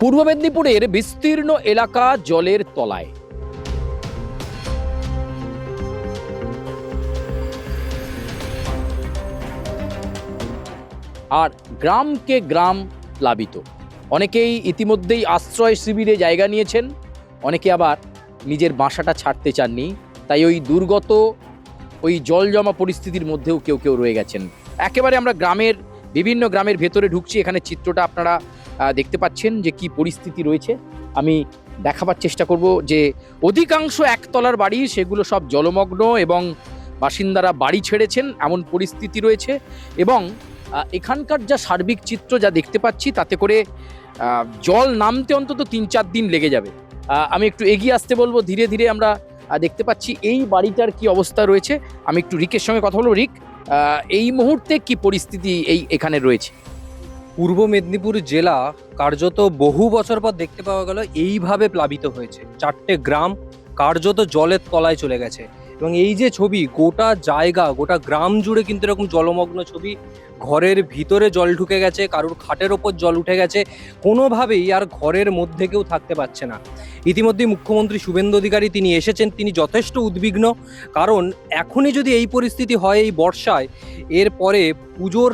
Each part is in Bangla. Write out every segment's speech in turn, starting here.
পূর্ব মেদিনীপুরের বিস্তীর্ণ এলাকা জলের তলায়। আর গ্রামকে গ্রাম প্লাবিত। অনেকেই ইতিমধ্যেই আশ্রয় শিবিরে জায়গা নিয়েছেন, অনেকে আবার নিজের বাসাটা ছাড়তে চাননি, তাই ওই দুর্গত ওই জল জমা পরিস্থিতির মধ্যেও কেউ কেউ রয়ে গেছেন। একেবারে আমরা বিভিন্ন গ্রামের ভেতরে ঢুকছি। এখানে চিত্রটা আপনারা দেখতে পাচ্ছেন যে কি পরিস্থিতি রয়েছে। আমি দেখাবার চেষ্টা করব যে অধিকাংশ একতলার বাড়ি সেগুলো সব জলমগ্ন এবং বাসিন্দারা বাড়ি ছেড়েছেন এমন পরিস্থিতি রয়েছে। এবং এখানকার যা সার্বিক চিত্র যা দেখতে পাচ্ছি তাতে করে জল নামতে অন্তত ৩-৪ দিন লেগে যাবে। আমি একটু এগিয়ে আসতে বলবো। ধীরে ধীরে আমরা দেখতে পাচ্ছি এই বাড়িটার কি অবস্থা রয়েছে। আমি একটু রিকের সঙ্গে কথা বলবো। রিক, এই মুহূর্তে কি পরিস্থিতি এখানে রয়েছে? পূর্ব মেদিনীপুর জেলা কার্যত বহু বছর পর দেখতে পাওয়া গেল এইভাবে প্লাবিত হয়েছে। 4টে গ্রাম কার্যত জলের তলায় চলে গেছে। এবং এই যে ছবি, গোটা জায়গা গোটা গ্রাম জুড়ে কিন্তু এরকম জলমগ্ন ছবি। ঘরের ভিতরে জল ঢুকে গেছে, কারুর খাটের ওপর জল উঠে গেছে, কোনোভাবেই আর ঘরের মধ্যে কেউ থাকতে পারছে না। ইতিমধ্যেই মুখ্যমন্ত্রী শুভেন্দু অধিকারী তিনি এসেছেন, তিনি যথেষ্ট উদ্বিগ্ন। কারণ এখনই যদি এই পরিস্থিতি হয় এই বর্ষায়, এরপরে পুজোর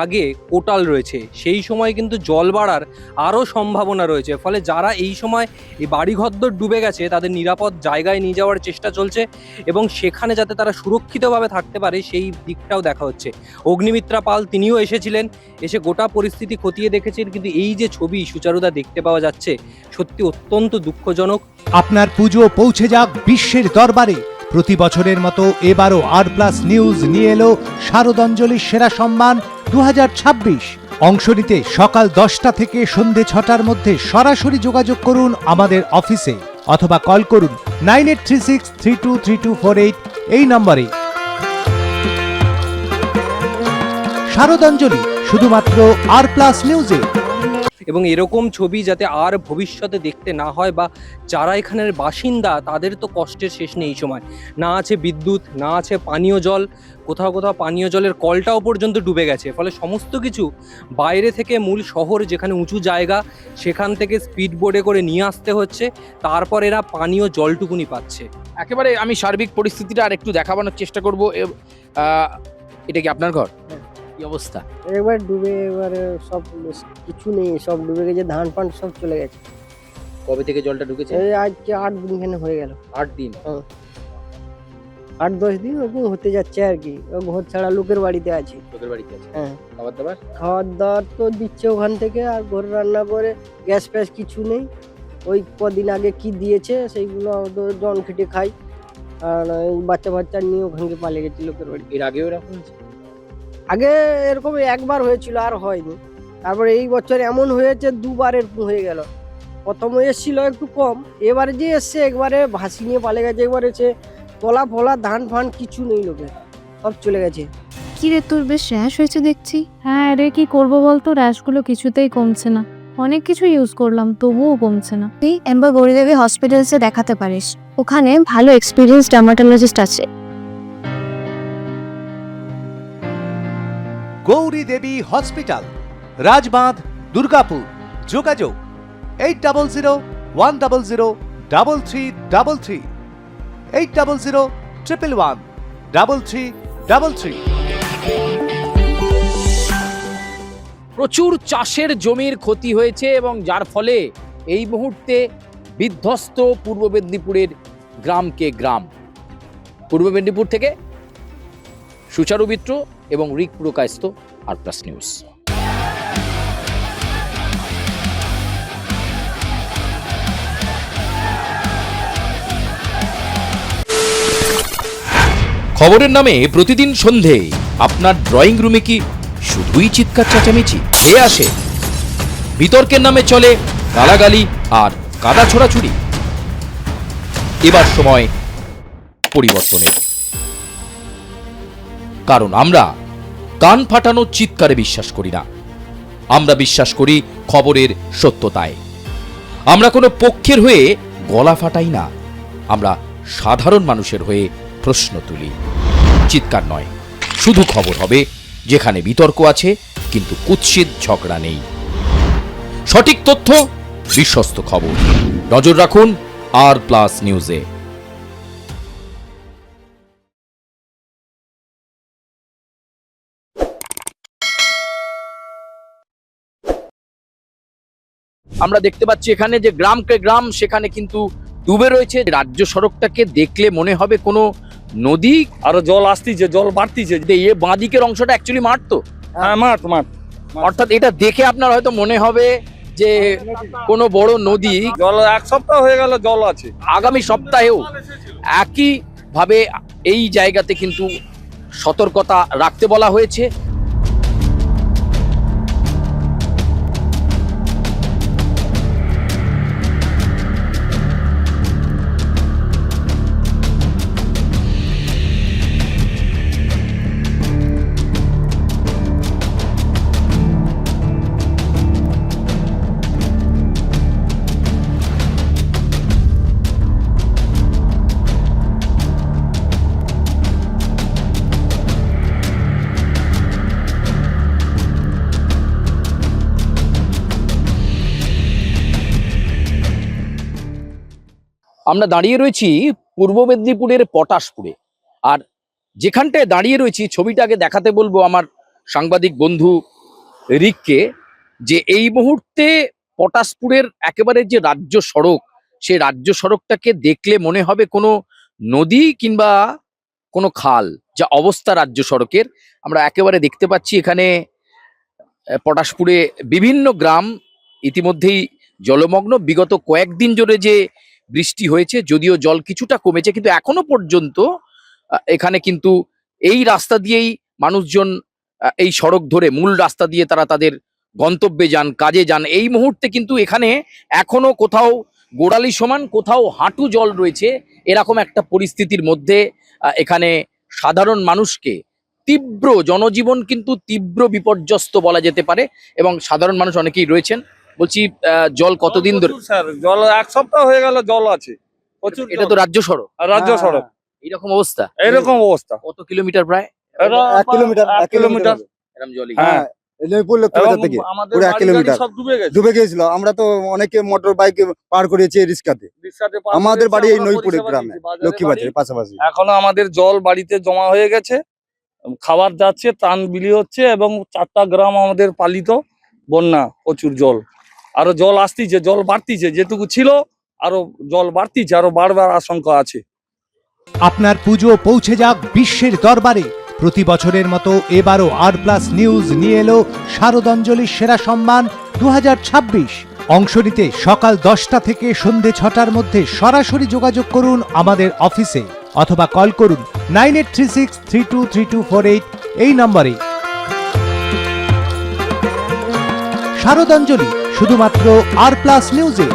আগে কোটাল রয়েছে, সেই সময় কিন্তু জল বাড়ার আরও সম্ভাবনা রয়েছে। ফলে যারা এই সময় এই বাড়িঘরদর ডুবে গেছে তাদের নিরাপদ জায়গায় নিয়ে যাওয়ার চেষ্টা চলছে এবং সেখানে যাতে তারা সুরক্ষিতভাবে থাকতে পারে সেই দিকটাও দেখা হচ্ছে। অগ্নিমিত্রা পাল তিনিও এসেছিলেন, এসে গোটা পরিস্থিতি খতিয়ে দেখেছেন। কিন্তু এই যে ছবি সুচারুদা দেখতে পাওয়া যাচ্ছে, সত্যি অত্যন্ত দুঃখজনক। আপনার পুজো পৌঁছে যাক বিশ্বের দরবারে। প্রতি বছরের মতো এবারও আর+ নিউজ নিয়ে এলো শারদাঞ্জলির সেরা সম্মান 2026। অংশ নিতে সকাল 10টা থেকে সন্ধে 6টার মধ্যে সরাসরি যোগাযোগ করুন আমাদের অফিসে অথবা কল করুন 9836323248 এই নম্বরে। শারদাঞ্জলি শুধুমাত্র আর+ নিউজে। এবং এরকম ছবি যাতে আর ভবিষ্যতে দেখতে না হয়, বা যারা এখানের বাসিন্দা তাদের তো কষ্টের শেষ নেই। এই সময় না আছে বিদ্যুৎ, না আছে পানীয় জল, কোথাও কোথাও পানীয় জলের কলটাও পর্যন্ত ডুবে গেছে। ফলে সমস্ত কিছু বাইরে থেকে মূল শহর যেখানে উঁচু জায়গা সেখান থেকে স্পিড বোটে করে নিয়ে আসতে হচ্ছে, তারপর এরা পানীয় জলটুকুনি পাচ্ছে। একেবারে আমি সার্বিক পরিস্থিতিটা আর একটু দেখাবার চেষ্টা করব। এটা কি আপনার ঘর? কি অবস্থা? একবার ডুবে, এবারে সব কিছু নেই, সব ডুবে গেছে, ধান পান সব চলে গেছে। কবে থেকে জলটা ঢুকেছে? এই আজকে 8 দিন এখানে হয়ে গেল। 8 দিন? 8-10 দিন ওরকম হতে যাচ্ছে আর কি। ঘর ছাড়া লোকের বাড়িতে আছি। লোকের বাড়িতে আছে? হ্যাঁ। খাবার দাবার তো দিচ্ছে ওখান থেকে, আর ঘর রান্না করে গ্যাস ফ্যাস কিছু নেই। ওই কদিন আগে কি দিয়েছে সেইগুলো জন খেটে খাই। আর এই বাচ্চা নিয়ে ওখানকে পালিয়ে গেছি লোকের বাড়ি। এর আগেও এরকম হয়েছে? আগে এরকম একবার হয়েছিল, আর হয়নি। তারপরে এই বছর এমন হয়েছে, দুবার এরকম হয়ে গেল। প্রথম এসেছিল একটু কম, এবারে যে এসছে একবারে ভাসি নিয়ে পালে গেছে। একবারে এসে তলা ফলা ধান ফান কিছু নেই, লোকের সব চলে গেছে। কি রে, তোর বেশ র্যাশ হয়েছে দেখছি। হ্যাঁ রে, কি করবো বলতো, র্যাশগুলো কিছুতেই কমছে না। অনেক কিছু ইউজ করলাম তবুও কমছে না। তুই এম্বার গৌরীদেবী হসপিটালসে দেখাতে পারিস, ওখানে ভালো এক্সপিরিয়েন্স ডার্মাটোলজিস্ট আছে। গৌরী দেবী হসপিটাল, রাজবাঁধ, দুর্গাপুর। যোগাযোগ 8001003333, 8001113333। প্রচুর চাষের জমির ক্ষতি হয়েছে এবং যার ফলে এই মুহূর্তে বিধ্বস্ত পূর্ব মেদিনীপুরের গ্রামকে গ্রাম। পূর্ব মেদিনীপুর থেকে সুচারু মিত্র এবং রিক পুরকায়স্থ, আর+ নিউজ। খবরের নামে প্রতিদিন সন্ধে আপনার ড্রয়িং রুমে কি শুধুই চিৎকার চেঁচামেচি হয়ে আসে? বিতর্কের নামে চলে গালাগালি আর কাদা ছোড়াছুড়ি। এবার সময় পরিবর্তনের, কারণ আমরা কান ফাটানো চিৎকারে বিশ্বাস করি না। আমরা বিশ্বাস করি খবরের সত্যতায়। আমরা কোনো পক্ষের হয়ে গলা ফাটাই না, আমরা সাধারণ মানুষের হয়ে প্রশ্ন তুলি। চিৎকার নয়, শুধু খবর হবে যেখানে বিতর্ক আছে কিন্তু কুৎসিত ঝগড়া নেই। সঠিক তথ্য বিশ্বস্ত খবর। নজর রাখুন R+ নিউজে। আমরা দেখতে পাচ্ছি এখানে যে গ্রামকে গ্রাম সেখানে কিন্তু ডুবে রয়েছে। রাজ্য সড়কটাকে দেখলে মনে হবে কোনো নদী, আরো জল আসতিছে, জল বাড়তিছে। যে এ বাঁদিকের অংশটা অ্যাকচুয়ালি মাঠ তো, হ্যাঁ মাঠ মাঠ। অর্থাৎ এটা দেখে আপনার হয়তো মনে হবে যে কোনো বড় নদী। জল এক সপ্তাহ হয়ে গেল জল আছে। আগামী সপ্তাহেও একই ভাবে এই জায়গাতে কিন্তু সতর্কতা রাখতে বলা হয়েছে। আমরা দাঁড়িয়ে রয়েছি পূর্ব মেদিনীপুরের পটাশপুরে। আর যেখানটায় দাঁড়িয়ে রয়েছি, ছবিটাকে দেখাতে বলবো আমার সাংবাদিক বন্ধু রিককে, যে এই মুহূর্তে পটাশপুরের একেবারে যে রাজ্য সড়ক, সেই রাজ্য সড়কটাকে দেখলে মনে হবে কোনো নদী কিংবা কোনো খাল, যা অবস্থা রাজ্য সড়কের। আমরা একেবারে দেখতে পাচ্ছি এখানে পটাশপুরে বিভিন্ন গ্রাম ইতিমধ্যেই জলমগ্ন। বিগত কয়েকদিন ধরে যে বৃষ্টি হয়েছে, যদিও জল কিছুটা কমেছে, কিন্তু এখনো পর্যন্ত এখানে কিন্তু এই রাস্তা দিয়েই মানুষজন এই সড়ক ধরে মূল রাস্তা দিয়ে তারা তাদের গন্তব্যে যান, কাজে যান। এই মুহূর্তে কিন্তু এখানে এখনো কোথাও গোড়ালি সমান, কোথাও হাঁটু জল রয়েছে। এরকম একটা পরিস্থিতির মধ্যে এখানে সাধারণ মানুষকে তীব্র জনজীবন কিন্তু তীব্র বিপর্যস্ত বলা যেতে পারে, এবং সাধারণ মানুষ অনেকেই রয়েছেন। বলছি, জল কতদিন ধরে? স্যার জল এক সপ্তাহ হয়ে গেল জল আছে প্রচুর। এটা তো রাজ্য সড়ক, রাজ্য সড়ক, এইরকম অবস্থা। এরকম অবস্থা। কত কিলোমিটার প্রায়? এক কিলোমিটার। এরকম জলই। হ্যাঁ, থেকে আমাদের পুরো 1 বাড়ি কিলোমিটার গাড়ি সব ডুবে গেছে। ডুবে গিয়েছিল। আমরা তো অনেকে মোটর বাইক পার করেছি রিস্কাতে। রিক্সাতে পার আমাদের করেছি, বাড়ি এই আমরা নইপুরে পরিষেবা গ্রামে, দিয়েছি, বাজারে লক্ষ্মী বাড়ি। বাজারের পাশাপাশি। এখনো আমাদের জল বাড়িতে জমা হয়ে গেছে, খাবার যাচ্ছে, ত্রাণ বিলি হচ্ছে, এবং 4টা গ্রাম আমাদের পালিত। বন্যা, প্রচুর জল, আরো জল আসতিছে, জল বাড়তিছে। যেটুকু ছিল আরো জল বাড়তিছে, আরো বাড়বার আশঙ্কা আছে। আপনার পুজো পৌঁছে যাক বিশ্বের দরবারে। প্রতি বছরের মতো এবারও R+ নিউজ নিয়ে এলো শারদাঞ্জলির সেরা সম্মান 2026। অংশ নিতে সকাল 10টা থেকে সন্ধে 6টার মধ্যে সরাসরি যোগাযোগ করুন আমাদের অফিসে, অথবা কল করুন 9836323248 এই নম্বরে। শারদাঞ্জলি শুধুমাত্র R+ নিউজে।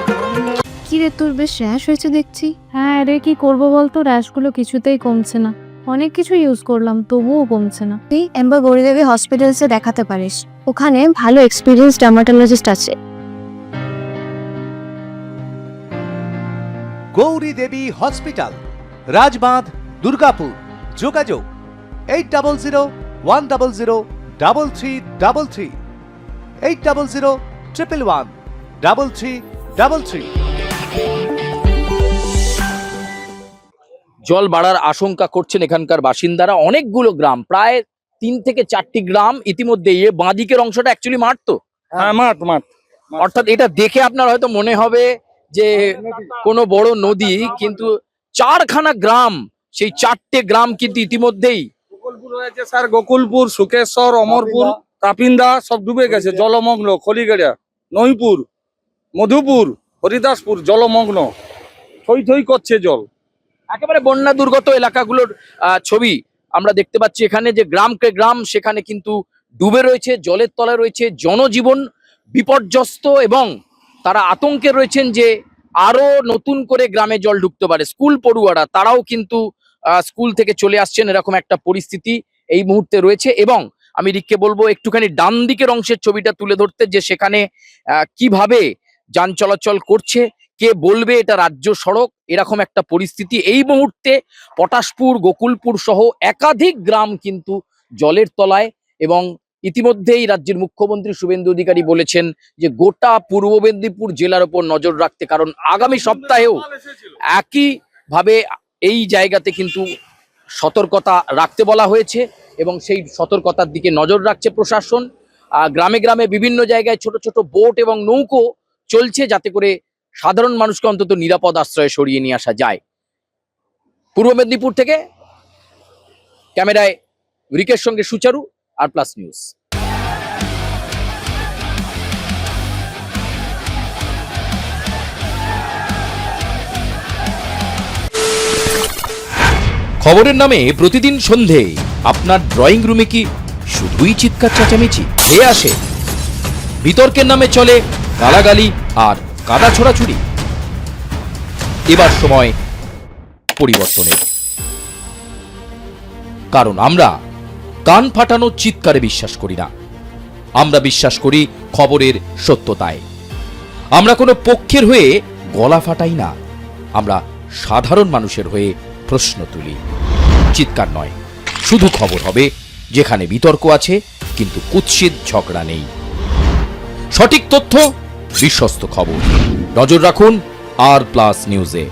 কি রে, তোর বেশ র্যাশ হয়েছে দেখছি। হ্যাঁ রে, কি করবো বলতো, র্যাশগুলো কিছুতেই কমছে না। অনেক কিছু ইউজ করলাম, তবুও কমছে না। তুই এম্বার গৌরীদেবী হসপিটালসে দেখাতে পারিস, ওখানে ভালো এক্সপিরিয়েন্স ডার্মাটোলজিস্ট আছে। গৌরী দেবী হসপিটাল, রাজবাঁধ, দুর্গাপুর। যোগাযোগ 8001003333, 8001113333। জল বাড়ার আশঙ্কা করছেন এখানকার বাসিন্দারা। অনেকগুলো গ্রাম, প্রায় 3 থেকে 4টি গ্রাম ইতিমধ্যে। এ বাঁদিকের অংশটা অ্যাকচুয়ালি মাঠ তো, হ্যাঁ মাঠ মাঠ। অর্থাৎ এটা দেখে আপনার হয়তো মনে হবে যে কোনো বড় নদী, কিন্তু 4খানা গ্রাম, সেই 4টে গ্রাম কিন্তু ইতিমধ্যেই। গোকুলপুর হয়েছে স্যার, গোকুলপুর, সুকেশ্বর, অমরপুর, তাপিন্দা সব ডুবে গেছে, জলমগ্ন। খলিগড়িয়া, নইপুর, মধুপুর, হরিদাসপুর জলমগ্ন, থই থই করছে জল। একেবারে বন্যা দুর্গত এলাকাগুলোর ছবি আমরা দেখতে পাচ্ছি। এখানে যে গ্রামকে গ্রাম সেখানে কিন্তু ডুবে রয়েছে, জলের তলায় রয়েছে, জনজীবন বিপর্যস্ত, এবং তারা আতঙ্কে রয়েছেন যে আরো নতুন করে গ্রামে জল ঢুকতে পারে। স্কুল পড়ুয়ারা তারাও কিন্তু স্কুল থেকে চলে আসছেন, এরকম একটা পরিস্থিতি এই মুহূর্তে রয়েছে। এবং আমি রিককে বলবো একটুখানি ডান দিকের অংশের ছবিটা তুলে ধরতে, যে সেখানে কিভাবে যান চলাচল করছে। কে বলবে এটা রাজ্য সড়ক, এরকম একটা পরিস্থিতি এই মুহূর্তে। পটাশপুর, গোকুলপুর সহ একাধিক গ্রাম কিন্তু জলের তলায়, এবং ইতিমধ্যেই রাজ্যের মুখ্যমন্ত্রী শুভেন্দু অধিকারী বলেছেন যে গোটা পূর্ব মেদিনীপুর জেলার উপর নজর রাখতে, কারণ আগামী সপ্তাহেও একইভাবে এই জায়গাতে কিন্তু সতর্কতা রাখতে বলা হয়েছে এবং সেই সতর্কতার দিকে নজর রাখছে প্রশাসন। গ্রামে গ্রামে বিভিন্ন জায়গায় ছোট ছোট বোট এবং নৌকো চলছে, যাতে করে সাধারণ মানুষকে অন্তত নিরাপদ আশ্রয়ে সরিয়ে নিয়ে আসা যায়। পূর্ব মেদিনীপুর থেকে ক্যামেরায় রিকের সঙ্গে সুচারু, আর+ নিউজ। খবরের নামে প্রতিদিন সন্ধে আপনার ড্রয়িং রুমে কি শুধুই চিৎকার চেঁচামেচি হয়ে আসে? বিতর্কের নামে চলে গালাগালি আর কাদা ছোড়াছুড়ি। এবার সময় পরিবর্তনের, কারণ আমরা কান ফাটানো চিৎকারে বিশ্বাস করি না। আমরা বিশ্বাস করি খবরের সত্যতায়। আমরা কোনো পক্ষের হয়ে গলা ফাটাই না, আমরা সাধারণ মানুষের হয়ে প্রশ্ন তুলি। চিৎকার নয়, শুধু খবর হবে যেখানে বিতর্ক আছে কিন্তু কুৎসিত ঝগড়া নেই। সঠিক তথ্য, বিশ্বস্ত খবর। নজর রাখুন আর+ নিউজে।